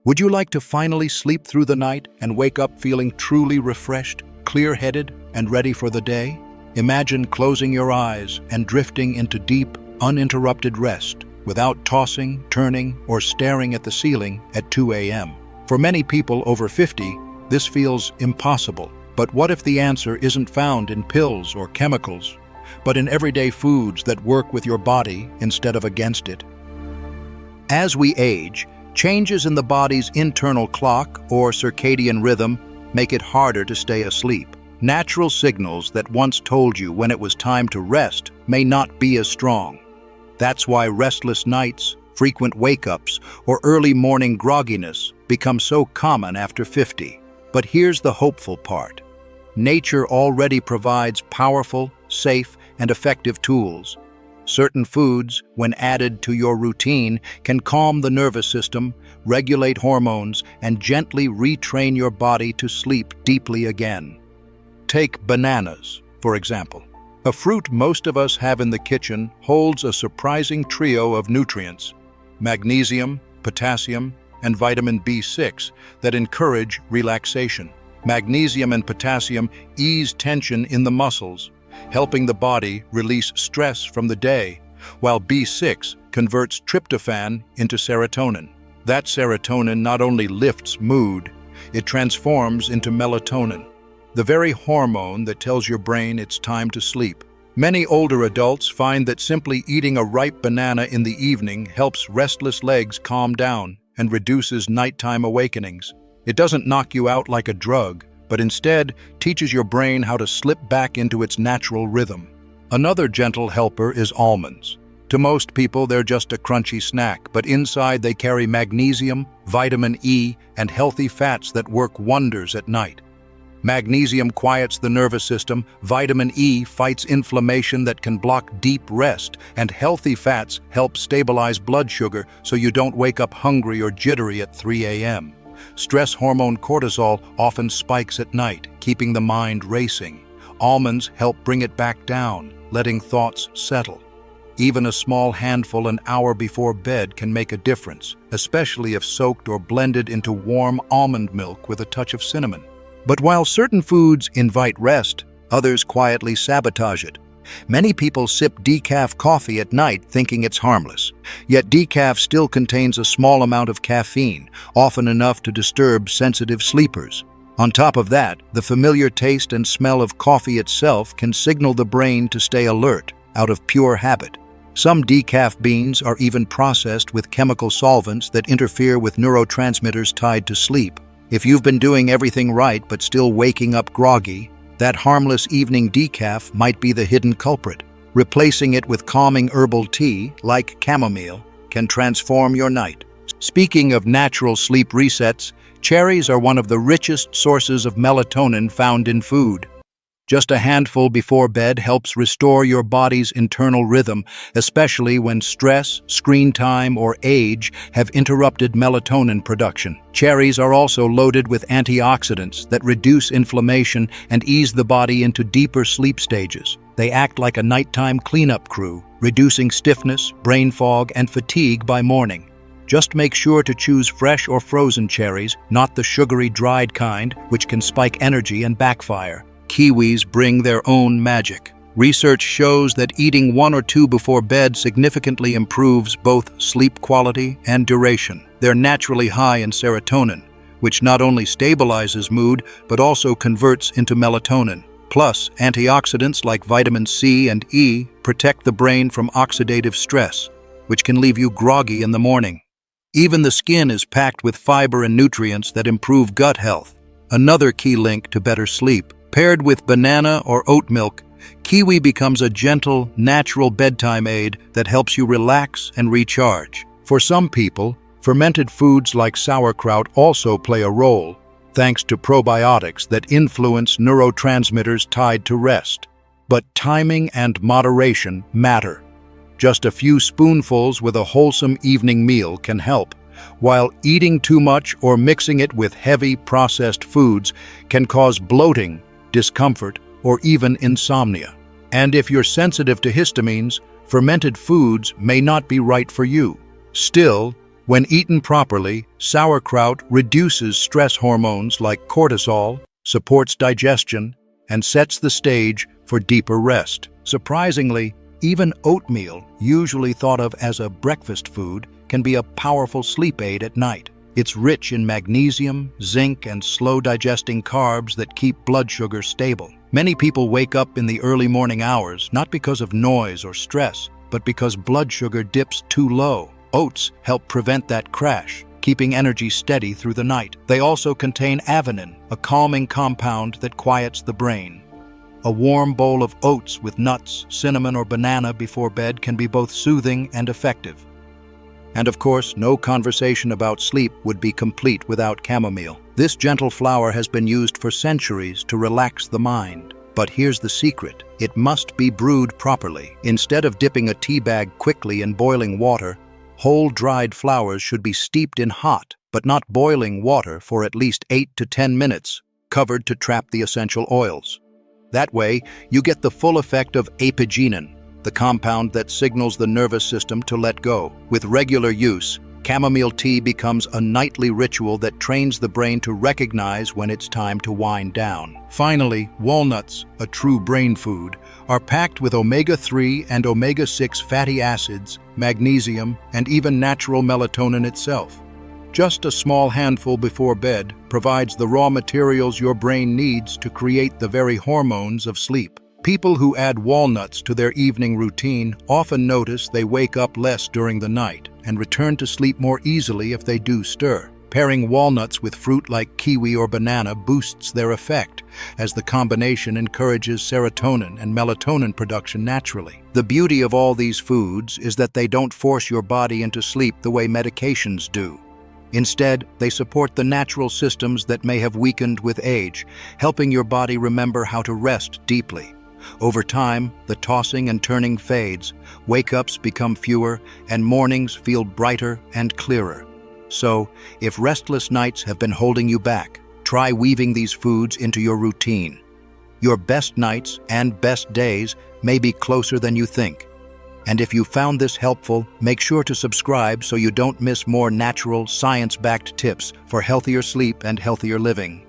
Would you like to finally sleep through the night and wake up feeling truly refreshed, clear-headed, and ready for the day? Imagine closing your eyes and drifting into deep, uninterrupted rest without tossing, turning, or staring at the ceiling at 2 a.m. For many people over 50, this feels impossible. But what if the answer isn't found in pills or chemicals, but in everyday foods that work with your body instead of against it? As we age, changes in the body's internal clock or circadian rhythm make it harder to stay asleep. Natural signals that once told you when it was time to rest may not be as strong. That's why restless nights, frequent wake-ups, or early morning grogginess become so common after 50. But here's the hopeful part. Nature already provides powerful, safe, and effective tools. Certain foods, when added to your routine, can calm the nervous system, regulate hormones, and gently retrain your body to sleep deeply again. Take bananas, for example. A fruit most of us have in the kitchen holds a surprising trio of nutrients: magnesium, potassium, and vitamin B6 that encourage relaxation. Magnesium and potassium ease tension in the muscles, helping the body release stress from the day, while B6 converts tryptophan into serotonin. That serotonin not only lifts mood, it transforms into melatonin, the very hormone that tells your brain it's time to sleep. Many older adults find that simply eating a ripe banana in the evening helps restless legs calm down and reduces nighttime awakenings. It doesn't knock you out like a drug, but instead teaches your brain how to slip back into its natural rhythm. Another gentle helper is almonds. To most people, they're just a crunchy snack, but inside they carry magnesium, vitamin E, and healthy fats that work wonders at night. Magnesium quiets the nervous system, vitamin E fights inflammation that can block deep rest, and healthy fats help stabilize blood sugar so you don't wake up hungry or jittery at 3 a.m. Stress hormone cortisol often spikes at night, keeping the mind racing. Almonds help bring it back down, letting thoughts settle. Even a small handful an hour before bed can make a difference, especially if soaked or blended into warm almond milk with a touch of cinnamon. But while certain foods invite rest, others quietly sabotage it. Many people sip decaf coffee at night thinking it's harmless. Yet decaf still contains a small amount of caffeine, often enough to disturb sensitive sleepers. On top of that, the familiar taste and smell of coffee itself can signal the brain to stay alert, out of pure habit. Some decaf beans are even processed with chemical solvents that interfere with neurotransmitters tied to sleep. If you've been doing everything right but still waking up groggy, that harmless evening decaf might be the hidden culprit. Replacing it with calming herbal tea, like chamomile, can transform your night. Speaking of natural sleep resets, cherries are one of the richest sources of melatonin found in food. Just a handful before bed helps restore your body's internal rhythm, especially when stress, screen time, or age have interrupted melatonin production. Cherries are also loaded with antioxidants that reduce inflammation and ease the body into deeper sleep stages. They act like a nighttime cleanup crew, reducing stiffness, brain fog, and fatigue by morning. Just make sure to choose fresh or frozen cherries, not the sugary dried kind, which can spike energy and backfire. Kiwis bring their own magic. Research shows that eating 1 or 2 before bed significantly improves both sleep quality and duration. They're naturally high in serotonin, which not only stabilizes mood, but also converts into melatonin. Plus, antioxidants like vitamin C and E protect the brain from oxidative stress, which can leave you groggy in the morning. Even the skin is packed with fiber and nutrients that improve gut health, another key link to better sleep. Paired with banana or oat milk, kiwi becomes a gentle, natural bedtime aid that helps you relax and recharge. For some people, fermented foods like sauerkraut also play a role, thanks to probiotics that influence neurotransmitters tied to rest. But timing and moderation matter. Just a few spoonfuls with a wholesome evening meal can help, while eating too much or mixing it with heavy processed foods can cause bloating, discomfort, or even insomnia. And if you're sensitive to histamines, fermented foods may not be right for you. Still, When eaten properly, sauerkraut reduces stress hormones like cortisol, supports digestion, and sets the stage for deeper rest. Surprisingly, even oatmeal, usually thought of as a breakfast food, can be a powerful sleep aid at night. It's rich in magnesium, zinc, and slow-digesting carbs that keep blood sugar stable. Many people wake up in the early morning hours not because of noise or stress, but because blood sugar dips too low. Oats help prevent that crash, keeping energy steady through the night. They also contain avenin, a calming compound that quiets the brain. A warm bowl of oats with nuts, cinnamon, or banana before bed can be both soothing and effective. And of course, no conversation about sleep would be complete without chamomile. This gentle flower has been used for centuries to relax the mind. But here's the secret. It must be brewed properly. Instead of dipping a tea bag quickly in boiling water, whole dried flowers should be steeped in hot, but not boiling water for at least 8 to 10 minutes, covered to trap the essential oils. That way, you get the full effect of apigenin, the compound that signals the nervous system to let go. With regular use, chamomile tea becomes a nightly ritual that trains the brain to recognize when it's time to wind down. Finally, walnuts, a true brain food, are packed with omega-3 and omega-6 fatty acids, magnesium, and even natural melatonin itself. Just a small handful before bed provides the raw materials your brain needs to create the very hormones of sleep. People who add walnuts to their evening routine often notice they wake up less during the night and return to sleep more easily if they do stir. Pairing walnuts with fruit like kiwi or banana boosts their effect, as the combination encourages serotonin and melatonin production naturally. The beauty of all these foods is that they don't force your body into sleep the way medications do. Instead, they support the natural systems that may have weakened with age, helping your body remember how to rest deeply. Over time, the tossing and turning fades, wake-ups become fewer, and mornings feel brighter and clearer. So, if restless nights have been holding you back, try weaving these foods into your routine. Your best nights and best days may be closer than you think. And if you found this helpful, make sure to subscribe so you don't miss more natural, science-backed tips for healthier sleep and healthier living.